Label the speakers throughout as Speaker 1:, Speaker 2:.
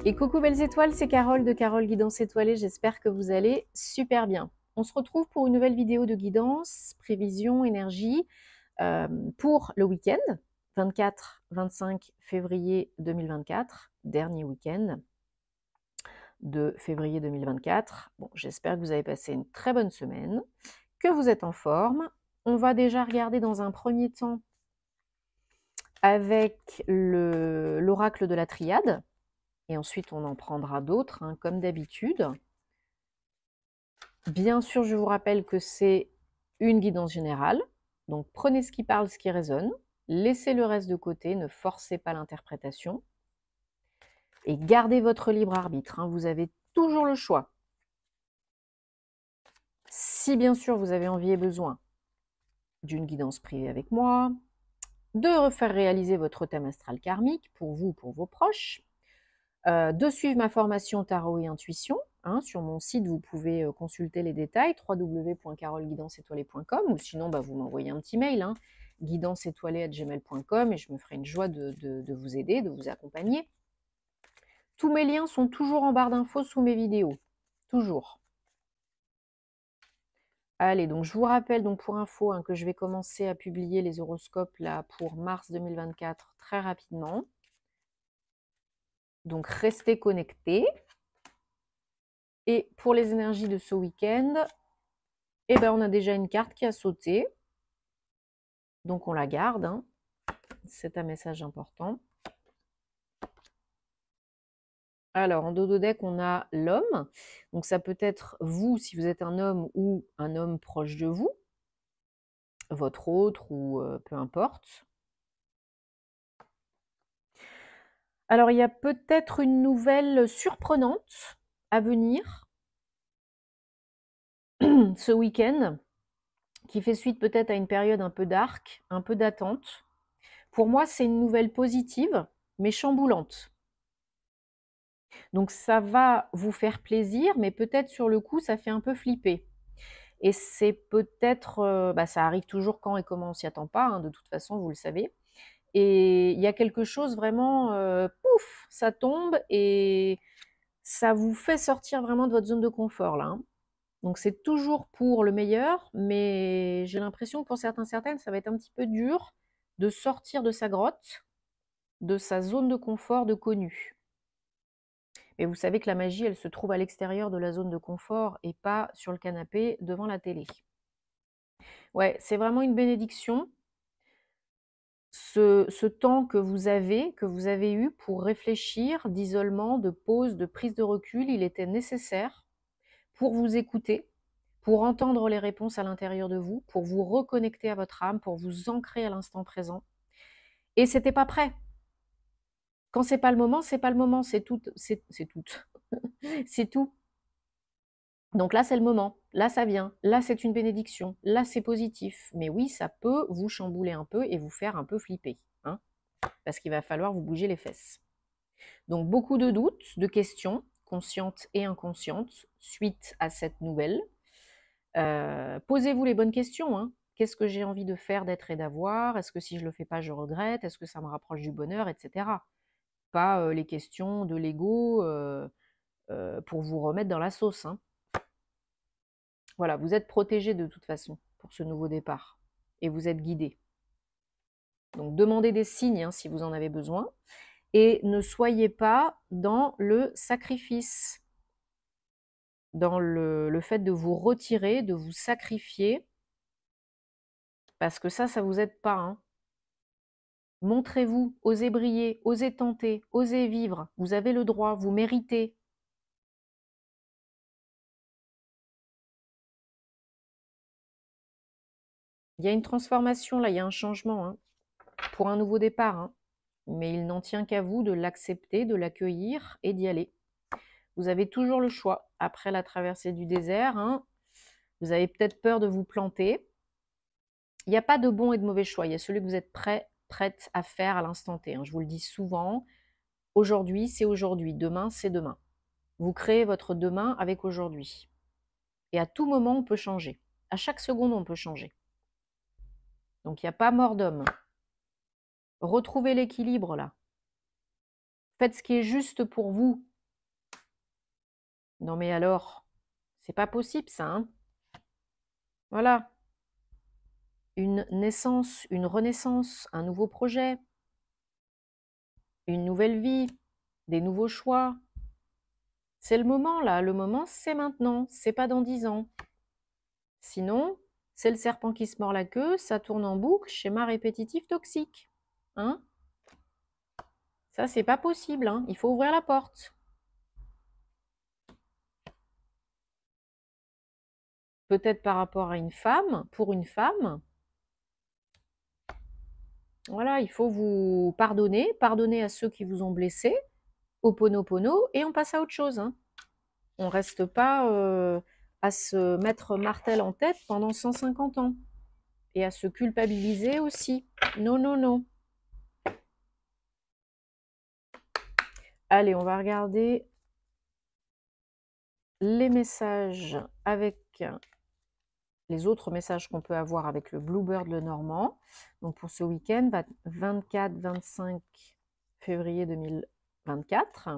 Speaker 1: Et coucou belles étoiles, c'est Carole de Carole Guidance Étoilée, j'espère que vous allez super bien. On se retrouve pour une nouvelle vidéo de guidance, prévision, énergie pour le week-end, 24-25 février 2024, dernier week-end de février 2024. Bon, j'espère que vous avez passé une très bonne semaine, que vous êtes en forme. On va déjà regarder dans un premier temps avec l'oracle de la triade. Et ensuite, on en prendra d'autres, hein, comme d'habitude. Bien sûr, je vous rappelle que c'est une guidance générale. Donc, prenez ce qui parle, ce qui résonne. Laissez le reste de côté, ne forcez pas l'interprétation. Et gardez votre libre arbitre, hein, vous avez toujours le choix. Si bien sûr, vous avez envie et besoin d'une guidance privée avec moi, de refaire réaliser votre thème astral karmique pour vous, pour vos proches, de suivre ma formation Tarot et Intuition. Hein, sur mon site, vous pouvez consulter les détails, www.caroleguidancetoilée.com, ou sinon vous m'envoyez un petit mail, hein, guidancetoilée@gmail.com, et je me ferai une joie de vous aider, de vous accompagner. Tous mes liens sont toujours en barre d'infos sous mes vidéos, toujours. Allez, donc je vous rappelle donc pour info hein, que je vais commencer à publier les horoscopes là pour mars 2024 très rapidement. Donc restez connectés. Et pour les énergies de ce week-end, eh ben, on a déjà une carte qui a sauté. Donc on la garde. Hein. C'est un message important. Alors, en dos de deck, on a l'homme. Donc ça peut être vous, si vous êtes un homme, ou un homme proche de vous. Votre autre, ou peu importe. Alors, il y a peut-être une nouvelle surprenante à venir ce week-end, qui fait suite peut-être à une période un peu dark, un peu d'attente. Pour moi, c'est une nouvelle positive, mais chamboulante. Donc ça va vous faire plaisir, mais peut-être sur le coup, ça fait un peu flipper. Et c'est peut-être, ça arrive toujours quand et comment on s'y attend pas, hein, de toute façon, vous le savez. Et il y a quelque chose vraiment, pouf, ça tombe et ça vous fait sortir vraiment de votre zone de confort là. Hein. Donc c'est toujours pour le meilleur, mais j'ai l'impression que pour certaines, ça va être un petit peu dur de sortir de sa grotte, de sa zone de confort de connu. Mais vous savez que la magie, elle se trouve à l'extérieur de la zone de confort et pas sur le canapé devant la télé. Ouais, c'est vraiment une bénédiction. Ce temps que vous avez eu pour réfléchir, d'isolement, de pause, de prise de recul, il était nécessaire pour vous écouter, pour entendre les réponses à l'intérieur de vous, pour vous reconnecter à votre âme, pour vous ancrer à l'instant présent. Et c'était pas prêt. Quand c'est pas le moment, c'est pas le moment, c'est tout, c'est tout. C'est tout. Donc là, c'est le moment. Là, ça vient. Là, c'est une bénédiction. Là, c'est positif. Mais oui, ça peut vous chambouler un peu et vous faire un peu flipper. Hein, parce qu'il va falloir vous bouger les fesses. Donc, beaucoup de doutes, de questions, conscientes et inconscientes, suite à cette nouvelle. Posez-vous les bonnes questions. Hein. Qu'est-ce que j'ai envie de faire, d'être et d'avoir? Est-ce que si je ne le fais pas, je regrette? Est-ce que ça me rapproche du bonheur, etc. Pas les questions de l'ego pour vous remettre dans la sauce. Hein. Voilà, vous êtes protégé de toute façon pour ce nouveau départ. Et vous êtes guidé. Donc demandez des signes hein, si vous en avez besoin. Et ne soyez pas dans le sacrifice, dans le fait de vous retirer, de vous sacrifier, parce que ça vous aide pas. Hein. Montrez-vous, osez briller, osez tenter, osez vivre. Vous avez le droit, vous méritez. Il y a une transformation là, il y a un changement hein, pour un nouveau départ. Hein. Mais il n'en tient qu'à vous de l'accepter, de l'accueillir et d'y aller. Vous avez toujours le choix. Après la traversée du désert, hein, vous avez peut-être peur de vous planter. Il n'y a pas de bon et de mauvais choix. Il y a celui que vous êtes prête à faire à l'instant T. Hein. Je vous le dis souvent. Aujourd'hui, c'est aujourd'hui. Demain, c'est demain. Vous créez votre demain avec aujourd'hui. Et à tout moment, on peut changer. À chaque seconde, on peut changer. Donc, il n'y a pas mort d'homme. Retrouvez l'équilibre là. Faites ce qui est juste pour vous. Non mais alors, c'est pas possible ça, hein. Voilà. Une naissance, une renaissance, un nouveau projet, une nouvelle vie, des nouveaux choix. C'est le moment là, le moment c'est maintenant, c'est pas dans 10 ans. Sinon, c'est le serpent qui se mord la queue, ça tourne en boucle, schéma répétitif toxique. Hein? Ça, c'est pas possible, hein. Il faut ouvrir la porte. Peut-être par rapport à une femme, pour une femme. Voilà, il faut vous pardonner, pardonner à ceux qui vous ont blessé, oponopono, et on passe à autre chose. Hein. On reste pas à se mettre martel en tête pendant 150 ans. Et à se culpabiliser aussi. Non, non, non. Allez, on va regarder les messages avec les autres messages qu'on peut avoir avec le Bluebird le Normand. Donc pour ce week-end, 24-25 février 2024.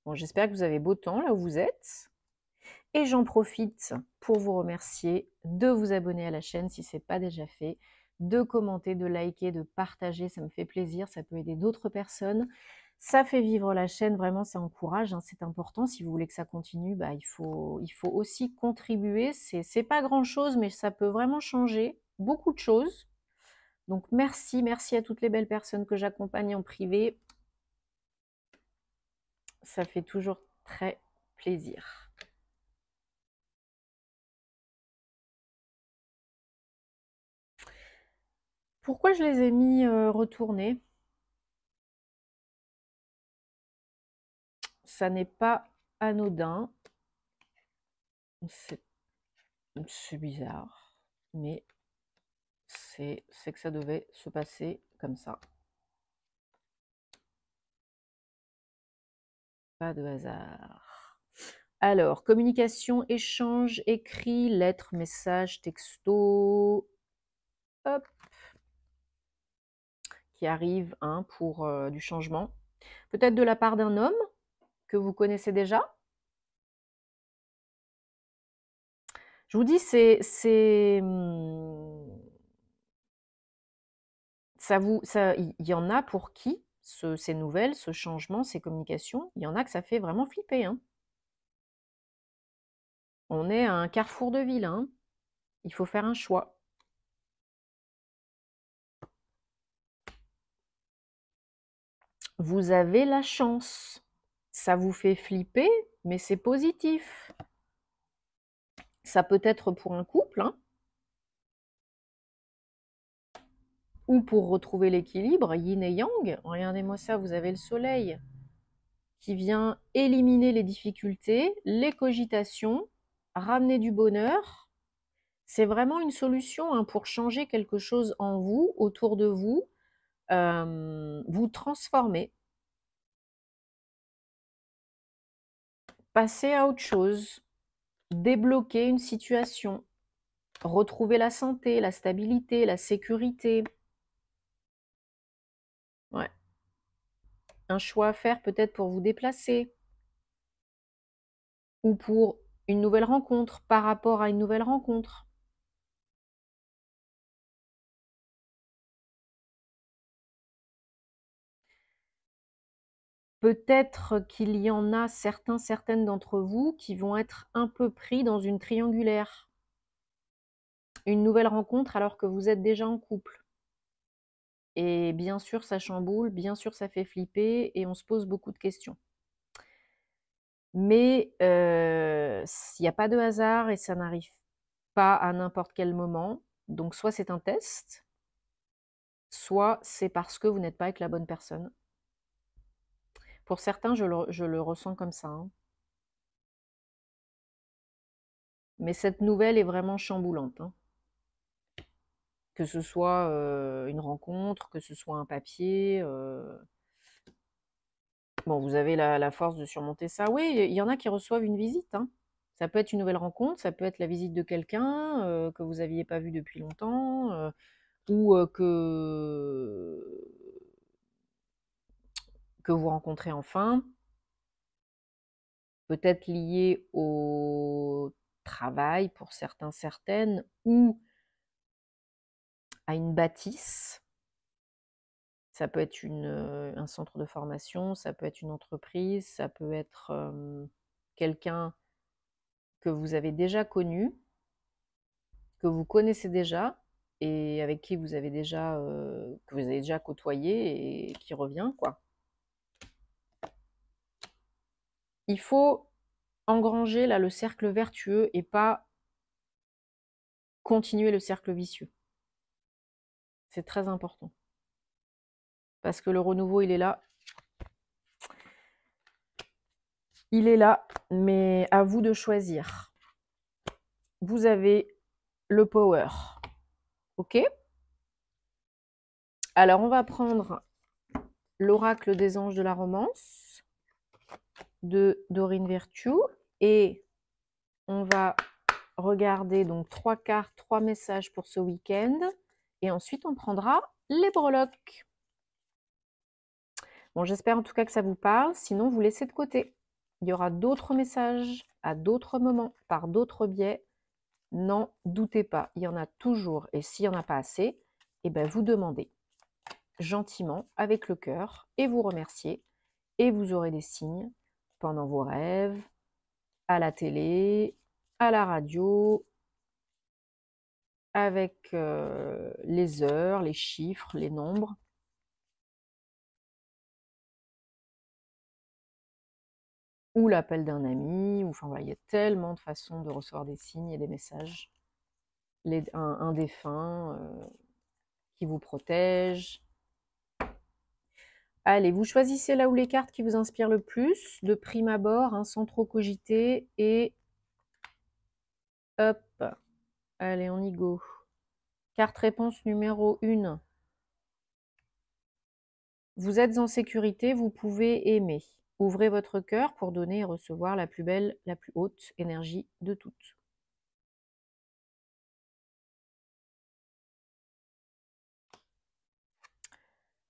Speaker 1: Bon, j'espère que vous avez beau temps là où vous êtes. Et j'en profite pour vous remercier de vous abonner à la chaîne si ce n'est pas déjà fait, de commenter, de liker, de partager, ça me fait plaisir, ça peut aider d'autres personnes. Ça fait vivre la chaîne, vraiment ça encourage, hein, c'est important. Si vous voulez que ça continue, bah, il faut aussi contribuer. C'est pas grand-chose, mais ça peut vraiment changer beaucoup de choses. Donc merci, merci à toutes les belles personnes que j'accompagne en privé. Ça fait toujours très plaisir. Pourquoi je les ai mis retournés? Ça n'est pas anodin. C'est bizarre, mais c'est que ça devait se passer comme ça. Pas de hasard. Alors, communication, échange, écrit, lettres, messages, texto. Hop. Qui arrive hein, pour du changement. Peut-être de la part d'un homme que vous connaissez déjà. Je vous dis, il y en a pour qui ces nouvelles, ce changement, ces communications, il y en a que ça fait vraiment flipper. Hein. On est à un carrefour de ville. Hein. Il faut faire un choix. Vous avez la chance. Ça vous fait flipper, mais c'est positif. Ça peut être pour un couple, hein, ou pour retrouver l'équilibre, yin et yang. Regardez-moi ça, vous avez le soleil qui vient éliminer les difficultés, les cogitations, ramener du bonheur. C'est vraiment une solution hein, pour changer quelque chose en vous, autour de vous, vous transformer, passer à autre chose, débloquer une situation, retrouver la santé, la stabilité, la sécurité. Ouais. Un choix à faire peut-être pour vous déplacer ou pour une nouvelle rencontre par rapport à une nouvelle rencontre. Peut-être qu'il y en a certaines d'entre vous qui vont être un peu pris dans une triangulaire. Une nouvelle rencontre alors que vous êtes déjà en couple. Et bien sûr, ça chamboule, bien sûr, ça fait flipper et on se pose beaucoup de questions. Mais il n'y a pas de hasard et ça n'arrive pas à n'importe quel moment. Donc soit c'est un test, soit c'est parce que vous n'êtes pas avec la bonne personne. Pour certains, je le ressens comme ça. Hein. Mais cette nouvelle est vraiment chamboulante. Hein. Que ce soit une rencontre, que ce soit un papier. Bon, vous avez la force de surmonter ça. Oui, il y en a qui reçoivent une visite. Hein. Ça peut être une nouvelle rencontre, ça peut être la visite de quelqu'un que vous n'aviez pas vu depuis longtemps. ou que vous rencontrez enfin, peut-être lié au travail pour certains, certaines, ou à une bâtisse. Ça peut être un centre de formation, ça peut être une entreprise, ça peut être quelqu'un que vous avez déjà connu, que vous connaissez déjà et avec qui vous avez déjà, que vous avez déjà côtoyé et qui revient, quoi. Il faut engranger là le cercle vertueux et pas continuer le cercle vicieux. C'est très important. Parce que le renouveau, il est là. Il est là, mais à vous de choisir. Vous avez le power. Ok? Alors, on va prendre l'oracle des anges de la romance de Dorine Virtue et on va regarder donc 3 cartes, 3 messages pour ce week-end et ensuite on prendra les breloques. Bon, j'espère en tout cas que ça vous parle, sinon vous laissez de côté. Il y aura d'autres messages à d'autres moments, par d'autres biais. N'en doutez pas, il y en a toujours et s'il n'y en a pas assez, eh ben vous demandez gentiment avec le cœur et vous remerciez et vous aurez des signes pendant vos rêves, à la télé, à la radio, avec les heures, les chiffres, les nombres. Ou l'appel d'un ami, ou enfin voilà, il y a tellement de façons de recevoir des signes et des messages. Un défunt qui vous protège. Allez, vous choisissez là où les cartes qui vous inspirent le plus, de prime abord, hein, sans trop cogiter, et hop, allez, on y go. Carte réponse numéro 1. Vous êtes en sécurité, vous pouvez aimer. Ouvrez votre cœur pour donner et recevoir la plus belle, la plus haute énergie de toutes.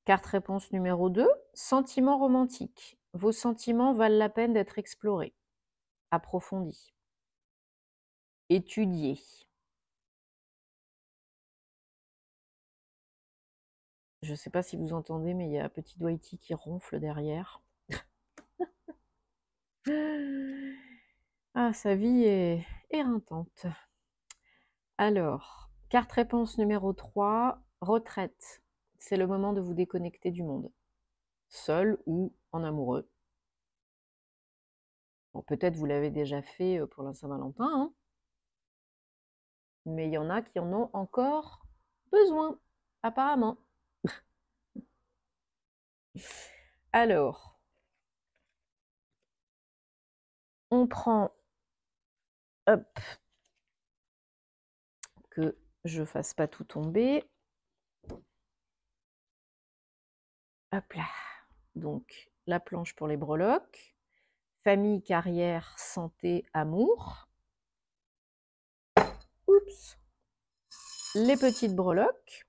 Speaker 1: Carte réponse numéro 2, sentiments romantiques. Vos sentiments valent la peine d'être explorés, approfondis, étudiés. Je ne sais pas si vous entendez, mais il y a un petit Dwighty qui ronfle derrière. Ah, sa vie est éreintante. Alors, carte réponse numéro 3, retraite. C'est le moment de vous déconnecter du monde. Seul ou en amoureux. Bon, peut-être vous l'avez déjà fait pour la Saint-Valentin, hein, mais il y en a qui en ont encore besoin, apparemment. Alors, on prend, hop, que je ne fasse pas tout tomber. Hop là. Donc, la planche pour les breloques. Famille, carrière, santé, amour. Oups. Les petites breloques.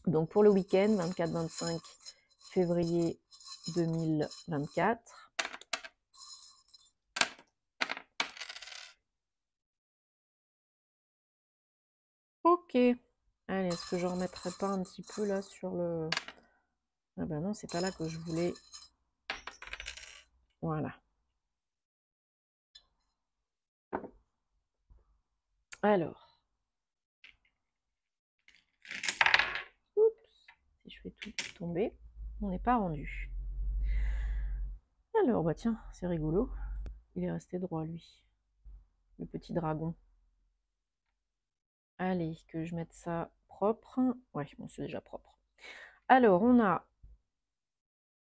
Speaker 1: Donc, pour le week-end, 24-25 février 2024. Ok. Allez, est-ce que je ne remettrai pas un petit peu là sur le... Ah ben non, c'est pas là que je voulais... Voilà. Alors. Oups. Si je fais tout tomber, on n'est pas rendu. Alors, bah tiens, c'est rigolo. Il est resté droit, lui. Le petit dragon. Allez, que je mette ça propre. Ouais, bon, c'est déjà propre. Alors, on a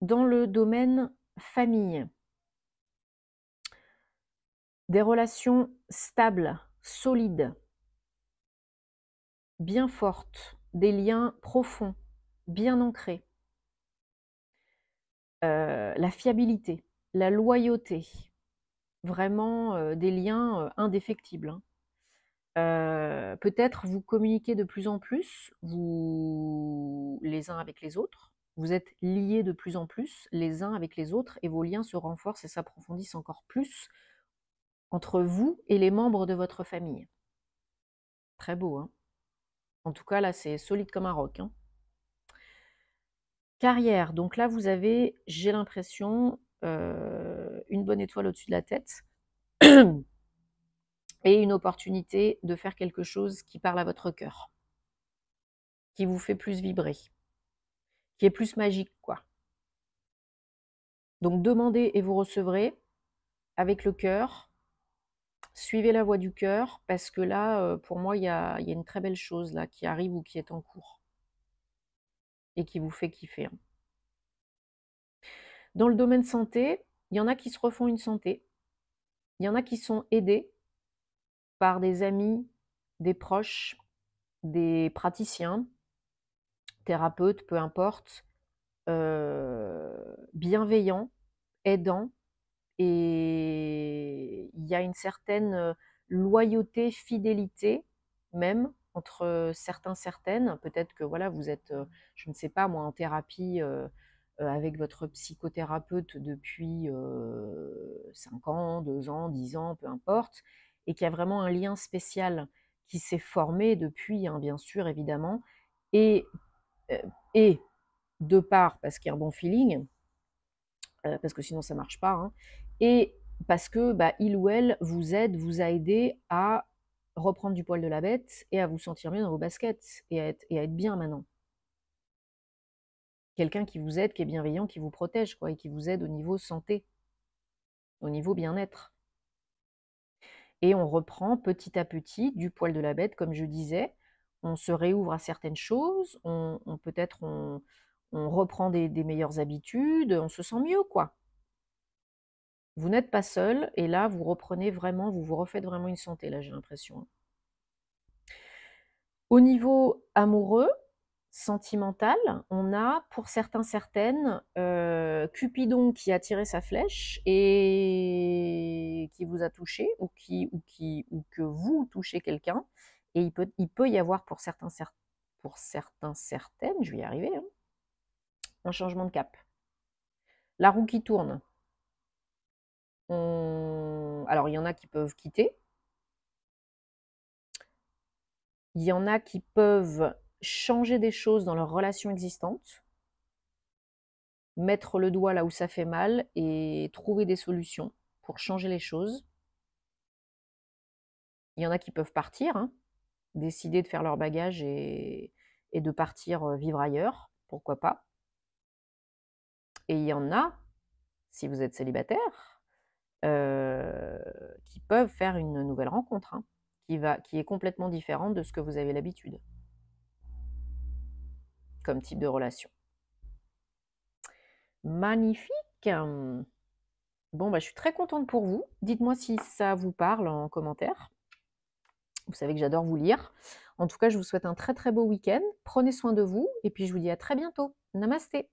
Speaker 1: dans le domaine famille des relations stables, solides, bien fortes, des liens profonds, bien ancrés. La fiabilité, la loyauté, vraiment des liens indéfectibles. Hein. Peut-être vous communiquez de plus en plus, les uns avec les autres. Vous êtes liés de plus en plus les uns avec les autres et vos liens se renforcent et s'approfondissent encore plus entre vous et les membres de votre famille. Très beau, hein? En tout cas, là, c'est solide comme un roc, hein. Carrière, donc là, vous avez, j'ai l'impression, une bonne étoile au-dessus de la tête et une opportunité de faire quelque chose qui parle à votre cœur, qui vous fait plus vibrer, qui est plus magique, quoi. Donc demandez et vous recevrez avec le cœur. Suivez la voie du cœur parce que là, pour moi, il y a une très belle chose là qui arrive ou qui est en cours et qui vous fait kiffer, hein. Dans le domaine santé, il y en a qui se refont une santé. Il y en a qui sont aidés par des amis, des proches, des praticiens, thérapeutes, peu importe, bienveillants, aidants. Et il y a une certaine loyauté, fidélité même entre certains, certaines. Peut-être que voilà, vous êtes, je ne sais pas moi, en thérapie avec votre psychothérapeute depuis 5 ans, 2 ans, 10 ans, peu importe, et qu'il y a vraiment un lien spécial qui s'est formé depuis, hein, bien sûr, évidemment, et, euh, et de part parce qu'il y a un bon feeling, parce que sinon ça marche pas, hein, et parce que bah, il ou elle vous a aidé à reprendre du poil de la bête et à vous sentir mieux dans vos baskets et à être bien maintenant. Quelqu'un qui vous aide, qui est bienveillant, qui vous protège, quoi, et qui vous aide au niveau santé, au niveau bien-être. Et on reprend petit à petit du poil de la bête, comme je disais. On se réouvre à certaines choses, peut-être on reprend des meilleures habitudes, on se sent mieux, quoi. Vous n'êtes pas seul, et là, vous reprenez vraiment, vous vous refaites vraiment une santé, là, j'ai l'impression. Au niveau amoureux, sentimental, on a, pour certains, certaines, Cupidon qui a tiré sa flèche et qui vous a touché, ou que vous touchez quelqu'un, et il peut y avoir pour certains, certaines, je vais y arriver, hein, un changement de cap. La roue qui tourne. Alors, il y en a qui peuvent quitter. Il y en a qui peuvent changer des choses dans leur relation existante, mettre le doigt là où ça fait mal et trouver des solutions pour changer les choses. Il y en a qui peuvent partir, hein, décider de faire leur bagage et de partir vivre ailleurs, pourquoi pas. Et il y en a, si vous êtes célibataire, qui peuvent faire une nouvelle rencontre, hein, qui est complètement différente de ce que vous avez l'habitude comme type de relation. Magnifique. Bon, bah, je suis très contente pour vous. Dites-moi si ça vous parle en commentaire. Vous savez que j'adore vous lire. En tout cas, je vous souhaite un très très beau week-end. Prenez soin de vous et puis je vous dis à très bientôt. Namasté.